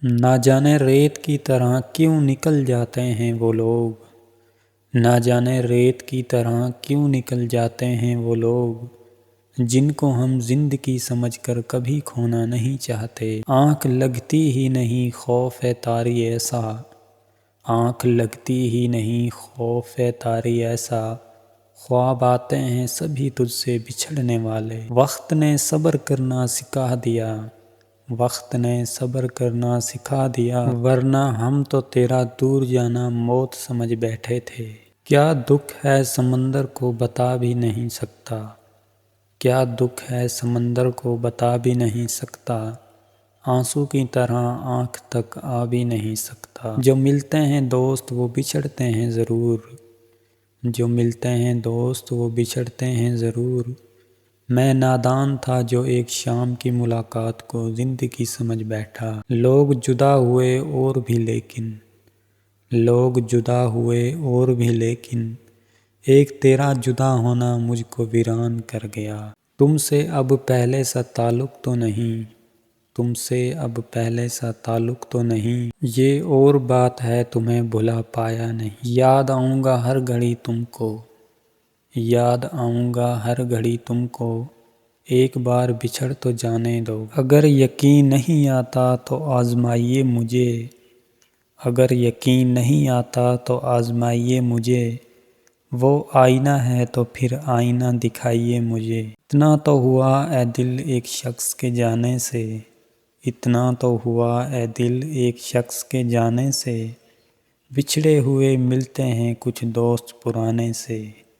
نہ جانے ریت کی طرح کیوں نکل جاتے ہیں وہ لوگ، نہ جانے ریت کی طرح کیوں نکل جاتے ہیں وہ لوگ، جن کو ہم زندگی سمجھ کر کبھی کھونا نہیں چاہتے۔ آنکھ لگتی ہی نہیں خوف ہے طاری ایسا، آنکھ لگتی ہی نہیں خوف ہے طاری ایسا، خواب آتے ہیں سبھی تجھ سے بچھڑنے والے۔ وقت نے صبر کرنا سکھا دیا، وقت نے صبر کرنا سکھا دیا، ورنہ ہم تو تیرا دور جانا موت سمجھ بیٹھے تھے۔ کیا دکھ ہے سمندر کو بتا بھی نہیں سکتا، کیا دکھ ہے سمندر کو بتا بھی نہیں سکتا، آنسو کی طرح آنکھ تک آ بھی نہیں سکتا۔ جو ملتے ہیں دوست وہ بچھڑتے ہیں ضرور، جو ملتے ہیں دوست وہ بچھڑتے ہیں ضرور، میں نادان تھا جو ایک شام کی ملاقات کو زندگی سمجھ بیٹھا۔ لوگ جدا ہوئے اور بھی لیکن، لوگ جدا ہوئے اور بھی لیکن، ایک تیرا جدا ہونا مجھ کو ویران کر گیا۔ تم سے اب پہلے سا تعلق تو نہیں، تم سے اب پہلے سا تعلق تو نہیں، یہ اور بات ہے تمہیں بھلا پایا نہیں۔ یاد آؤں گا ہر گھڑی تم کو، یاد آؤں گا ہر گھڑی تم کو، ایک بار بچھڑ تو جانے دو۔ اگر یقین نہیں آتا تو آزمائیے مجھے، اگر یقین نہیں آتا تو آزمائیے مجھے، وہ آئینہ ہے تو پھر آئینہ دکھائیے مجھے۔ اتنا تو ہوا اے دل ایک شخص کے جانے سے، اتنا تو ہوا اے دل ایک شخص کے جانے سے، بچھڑے ہوئے ملتے ہیں کچھ دوست پرانے سے۔